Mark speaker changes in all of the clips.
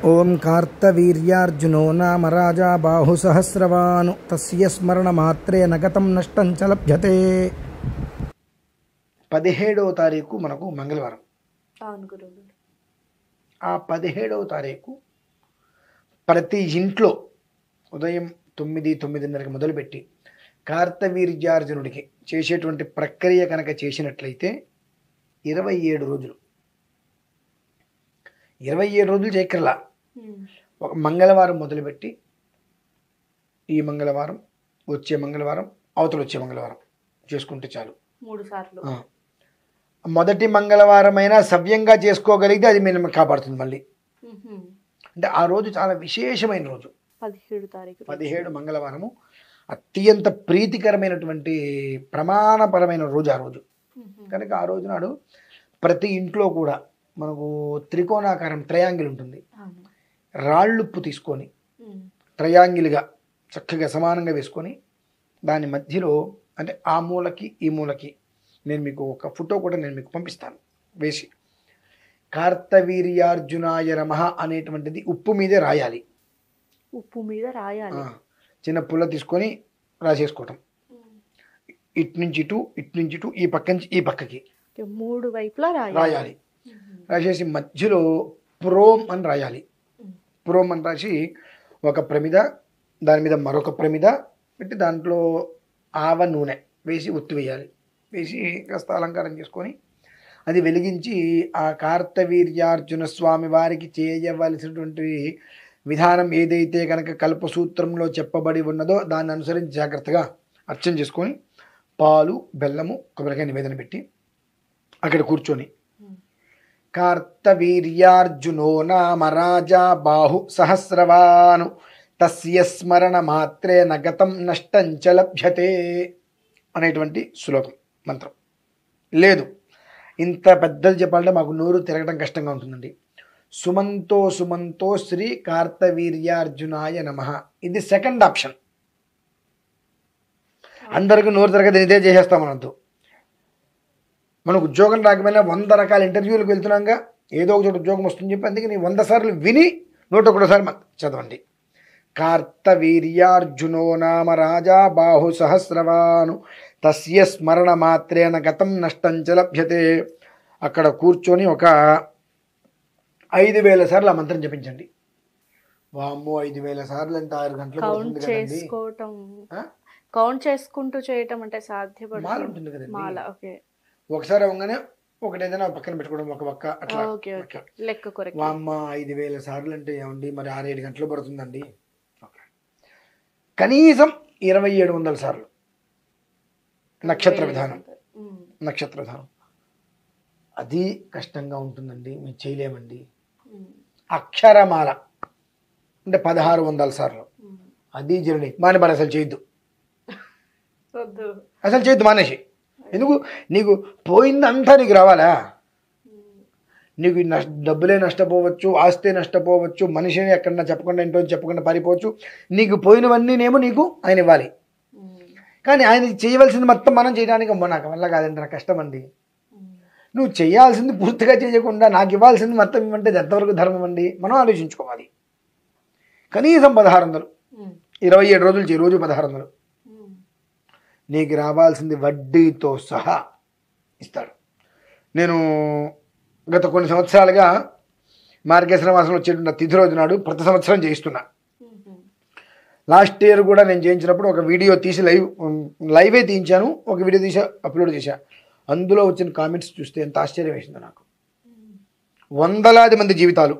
Speaker 1: ఓం కార్తవీర్యార్జునో నామ రాజా బాహుసహస్రవాను తస్య స్మరణమాత్రేణ గతం నష్టం చ లభ్యతే. 17వ తారీఖు మనకు మంగళవారం. ఆ 17వ తారీఖు ప్రతి ఇంట్లో ఉదయం 9-9:30 మొదలుపెట్టి కార్తవీర్యార్జునుడికి చేసేటువంటి ప్రక్రియ కనుక చేసినట్లయితే 27 రోజులు 27 రోజులు చేయక్కర్లా. ఒక మంగళవారం మొదలుపెట్టి ఈ మంగళవారం, వచ్చే మంగళవారం, అవతల వచ్చే మంగళవారం చేసుకుంటే చాలు.
Speaker 2: 3 సార్లు.
Speaker 1: మొదటి మంగళవారం అయినా సవ్యంగా చేసుకోగలిగితే అది మేము కాపాడుతుంది. మళ్ళీ అంటే ఆ రోజు చాలా విశేషమైన రోజు. 17 మంగళవారము అత్యంత ప్రీతికరమైనటువంటి ప్రమాణపరమైన రోజు ఆ రోజు. కనుక ఆ రోజు నాడు ప్రతి ఇంట్లో కూడా మనకు త్రికోణాకారం ట్రయాంగిల్ ఉంటుంది. రాళ్ళుప్పు తీసుకొని ట్రయాంగిల్గా చక్కగా సమానంగా వేసుకొని దాని మధ్యలో అంటే ఆ మూలకి ఈ మూలకి నేను మీకు ఒక ఫోటో కూడా నేను మీకు పంపిస్తాను వేసి కార్తవీర్యార్జునాయ నమః అనేటువంటిది ఉప్పు మీదే రాయాలి.
Speaker 2: ఉప్పు మీద రాయాలి.
Speaker 1: చిన్న పుల్ల తీసుకొని రాసేసుకోవటం. ఇటు నుంచి ఇటు, ఇటు నుంచి ఇటు, ఈ పక్క నుంచి ఈ పక్కకి
Speaker 2: 3 వైపులా
Speaker 1: రాయాలి. రాసేసి మధ్యలో ప్రోమ్ అని రాయాలి. ప్రోమ్ అని రాసి ఒక ప్రమిద, దాని మీద మరొక ప్రమిద పెట్టి దాంట్లో ఆవ నూనె వేసి ఒత్తి వేయాలి. వేసి కాస్త అలంకారం చేసుకొని అది వెలిగించి ఆ కార్తవీర్యార్జున స్వామి వారికి చేయవలసినటువంటి విధానం ఏదైతే కనుక కల్పసూత్రంలో చెప్పబడి ఉన్నదో దాన్ని అనుసరించి జాగ్రత్తగా అర్చన చేసుకొని పాలు, బెల్లము, కొబ్బరికాయ నివేదన పెట్టి అక్కడ కూర్చొని కార్తవీర్యార్జునో నామ రాజా బాహు సహస్రవాను తస్య స్మరణ మాత్రేణ గతం నష్టం చ లభ్యతే అనేటువంటి శ్లోకం మంత్రం. లేదు ఇంత పెద్దది చెప్పాలంటే మాకు నోరు తిరగడం కష్టంగా ఉంటుందండి. సుమంతో సుమంతో శ్రీ కార్తవీర్యార్జునాయ నమః ఇది సెకండ్ ఆప్షన్. అందరికీ నోరు తిరగదు ఇదే చేసేస్తాం మనతో. మనకు ఉద్యోగం రాకపోయినా 100 రకాల ఇంటర్వ్యూలకు వెళ్తున్నాగా ఏదో ఒక చోట ఉద్యోగం వస్తుందని చెప్పి అందుకని 100 సార్లు విని 101 చదవండి. కార్తవీర్యార్జునో నామ రాజా బాహు సహస్రవాను తస్య స్మరణ మాత్రేణ గతం నష్టం చ లభ్యతే. అక్కడ కూర్చొని ఒక 5000 సార్లు ఆ మంత్రం జపించండి. వామ్మో 5000 సార్లు ఎంత 6 గంటలు పడుతుంది కదండి.
Speaker 2: కౌంట్ చేసుకుంటూ చేయటం అంటే సాధ్యపడదు.
Speaker 1: మాల ఉంటుంది కదండి.
Speaker 2: మాల ఓకే.
Speaker 1: ఒకసారి అవగానే ఒకటి ఏదైనా పక్కన పెట్టుకోవడం ఒక పక్క అట్లా
Speaker 2: లెక్క కొరకు.
Speaker 1: వామ్మ 5000 సార్లు అంటే ఏమండి మరి 6-7 గంటలు పడుతుందండి. కనీసం 2700 సార్లు నక్షత్ర విధానం. నక్షత్ర విధానం అది కష్టంగా ఉంటుందండి, మేము చేయలేమండి. అక్షరమాల అంటే 1600 సార్లు అది జర్నీ మాని మరి అసలు చేయొద్దు, అసలు చేయొద్దు మానేసి. ఎందుకు నీకు పోయిందంతా నీకు రావాలా? నీకు డబ్బులే నష్టపోవచ్చు, ఆస్తే నష్టపోవచ్చు, మనిషిని ఎక్కడన్నా చెప్పకుండా ఇంట్లో చెప్పకుండా పారిపోవచ్చు. నీకు పోయినవన్నీనేమో నీకు ఆయన ఇవ్వాలి. కానీ ఆయన చేయవలసింది మొత్తం మనం చేయడానికి నాకు వల్ల కాదండి, నాకు కష్టం అండి. నువ్వు చేయాల్సింది పూర్తిగా చేయకుండా నాకు ఇవ్వాల్సింది మొత్తం ఇవ్వంటే ఎంతవరకు ధర్మం అండి? మనం ఆలోచించుకోవాలి. కనీసం 1600 27 రోజులు చేయి, రోజు 1600. నీకు రావాల్సింది వడ్డీతో సహా ఇస్తాడు. నేను గత కొన్ని సంవత్సరాలుగా మార్గశిర మాసంలో వచ్చేటువంటి తిథి రోజు నాడు ప్రతి సంవత్సరం చేయిస్తున్నా. లాస్ట్ ఇయర్ కూడా నేను చేయించినప్పుడు ఒక వీడియో తీసి లైవే తీయించాను, ఒక వీడియో తీసి అప్లోడ్ చేశా. అందులో వచ్చిన కామెంట్స్ చూస్తే ఎంత ఆశ్చర్యం వేసిందో నాకు. వందలాది మంది జీవితాలు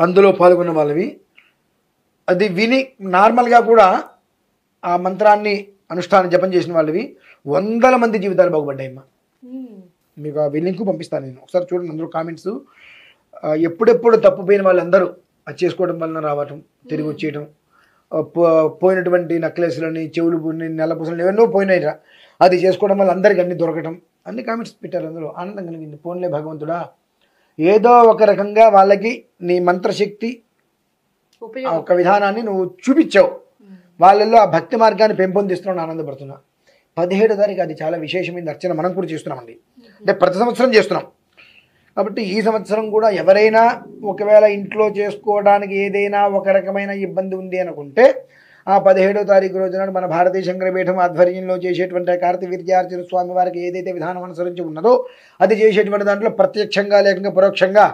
Speaker 1: అందులో పాల్గొన్న వాళ్ళవి. అది విని నార్మల్గా కూడా ఆ మంత్రాన్ని అనుష్ఠానం జపం చేసిన వాళ్ళవి 100 మంది జీవితాలు బాగుపడ్డాయమ్మా. మీకు ఆ లింక్ పంపిస్తాను నేను, ఒకసారి చూడండి. అందులో కామెంట్స్ ఎప్పుడెప్పుడు తప్పుపోయిన వాళ్ళందరూ అది చేసుకోవడం వలన రావటం, తిరిగి వచ్చేయటం, పోయినటువంటి నెక్లెస్లని, చెవులు, నెలపూసలు ఏవన్నో పోయినాయిరా, అది చేసుకోవడం వల్ల అందరికీ అన్ని దొరకటం, అన్ని కామెంట్స్ పెట్టారు. అందులో ఆనందం కలిగింది. పోన్లే భగవంతుడా, ఏదో ఒక రకంగా వాళ్ళకి నీ మంత్రశక్తి ఒక విధానాన్ని నువ్వు చూపించావు, వాళ్ళల్లో ఆ భక్తి మార్గాన్ని పెంపొందిస్తున్నావు, ఆనందపడుతున్నా. 17వ తారీఖు అది చాలా విశేషమైన అర్చన మనం కూడా చేస్తున్నామండి. అంటే ప్రతి సంవత్సరం చేస్తున్నాం. కాబట్టి ఈ సంవత్సరం కూడా ఎవరైనా ఒకవేళ ఇంట్లో చేసుకోవడానికి ఏదైనా ఒక రకమైన ఇబ్బంది ఉంది అనుకుంటే ఆ 17వ తారీఖు రోజున మన భారతీయ శంకరపీఠం ఆధ్వర్యంలో చేసేటువంటి కార్తవీర్యార్జున స్వామి వారికి ఏదైతే విధానం అనుసరించి ఉన్నదో అది చేసేటువంటి దాంట్లో ప్రత్యక్షంగా లేకుండా పరోక్షంగా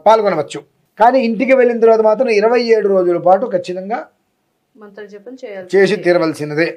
Speaker 1: పాల్గొనవచ్చు. కానీ ఇంటికి వెళ్ళిన తర్వాత మాత్రం 27 రోజుల పాటు ఖచ్చితంగా
Speaker 2: మంత్ర జపం చేయాలి,
Speaker 1: చేసి తీరవలసినదే.